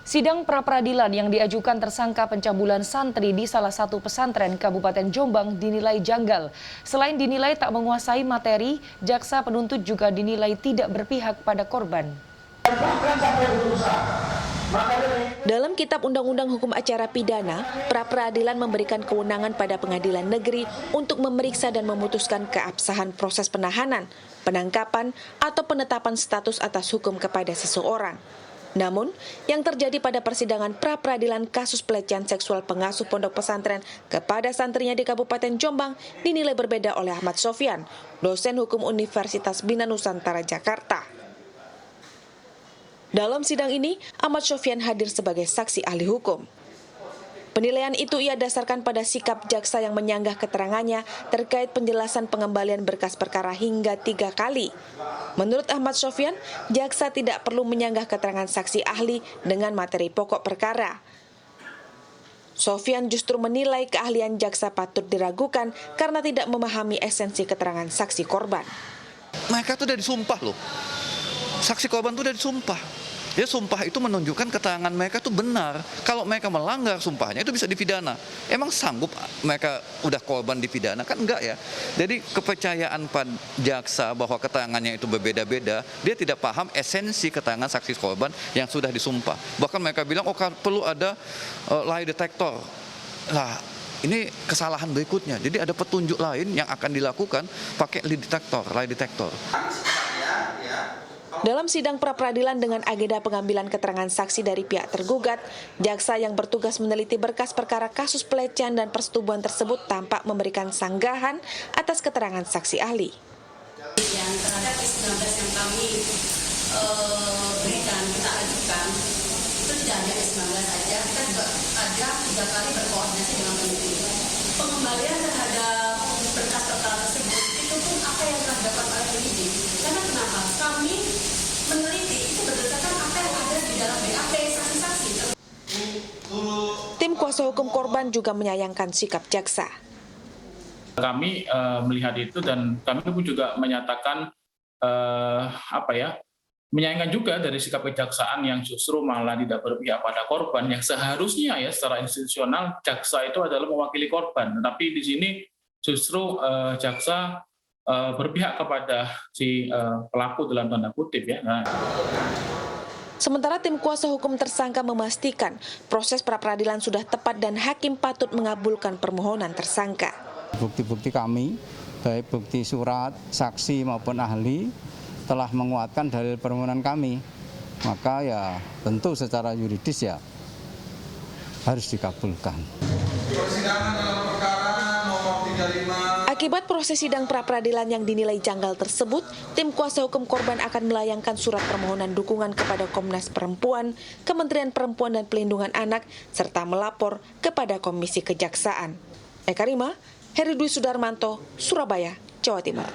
Sidang pra-peradilan yang diajukan tersangka pencabulan santri di salah satu pesantren Kabupaten Jombang dinilai janggal. Selain dinilai tak menguasai materi, jaksa penuntut juga dinilai tidak berpihak pada korban. Dalam Kitab Undang-Undang Hukum Acara Pidana, pra-peradilan memberikan kewenangan pada pengadilan negeri untuk memeriksa dan memutuskan keabsahan proses penahanan, penangkapan, atau penetapan status atas hukum kepada seseorang. Namun, yang terjadi pada persidangan pra-peradilan kasus pelecehan seksual pengasuh pondok pesantren kepada santrinya di Kabupaten Jombang dinilai berbeda oleh Ahmad Sofyan, dosen hukum Universitas Bina Nusantara Jakarta. Dalam sidang ini, Ahmad Sofyan hadir sebagai saksi ahli hukum. Penilaian itu ia dasarkan pada sikap jaksa yang menyanggah keterangannya terkait penjelasan pengembalian berkas perkara hingga 3 kali. Menurut Ahmad Sofyan, jaksa tidak perlu menyanggah keterangan saksi ahli dengan materi pokok perkara. Sofyan justru menilai keahlian jaksa patut diragukan karena tidak memahami esensi keterangan saksi korban. Mereka tuh udah disumpah loh. Saksi korban tuh udah disumpah. Ya, sumpah itu menunjukkan keterangan mereka itu benar. Kalau mereka melanggar sumpahnya itu bisa dipidana. Emang sanggup mereka udah korban dipidana? Kan enggak ya. Jadi kepercayaan pada jaksa bahwa keterangannya itu berbeda-beda, dia tidak paham esensi keterangan saksi korban yang sudah disumpah. Bahkan mereka bilang, oh perlu ada lie detector. Lah, ini kesalahan berikutnya. Jadi ada petunjuk lain yang akan dilakukan pakai lie detector. Dalam sidang pra-peradilan dengan agenda pengambilan keterangan saksi dari pihak tergugat, jaksa yang bertugas meneliti berkas perkara kasus pelecehan dan persetubuhan tersebut tampak memberikan sanggahan atas keterangan saksi ahli. Yang terhadap S19 yang kami berikan, kita ajukan, itu tidak hanya S19 saja, kita juga ada 3 kali berkoordinasi dengan penyidik. Pengembalian terhadap berkas perkara tersebut, itu pun apa yang telah didapat oleh penyidik. Karena kenapa? Kami meneliti itu berdasarkan apa yang ada di dalam BAP saksi-saksi. Tim kuasa hukum korban juga menyayangkan sikap jaksa. Kami melihat itu dan kami pun juga menyatakan menyayangkan juga dari sikap kejaksaan yang justru malah tidak berpihak pada korban yang seharusnya ya secara institusional jaksa itu adalah mewakili korban, tetapi di sini justru jaksa berpihak kepada si pelaku dalam tanda kutip ya. Sementara tim kuasa hukum tersangka memastikan proses pra-peradilan sudah tepat dan hakim patut mengabulkan permohonan tersangka. Bukti-bukti kami, baik bukti surat, saksi maupun ahli, telah menguatkan dalil permohonan kami. Maka ya tentu secara yuridis ya harus dikabulkan. Akibat proses sidang pra-peradilan yang dinilai janggal tersebut, tim kuasa hukum korban akan melayangkan surat permohonan dukungan kepada Komnas Perempuan, Kementerian Perempuan dan Pelindungan Anak, serta melapor kepada Komisi Kejaksaan. Eka Rima, Heri Dwi Sudarmanto, Surabaya, Jawa Timur.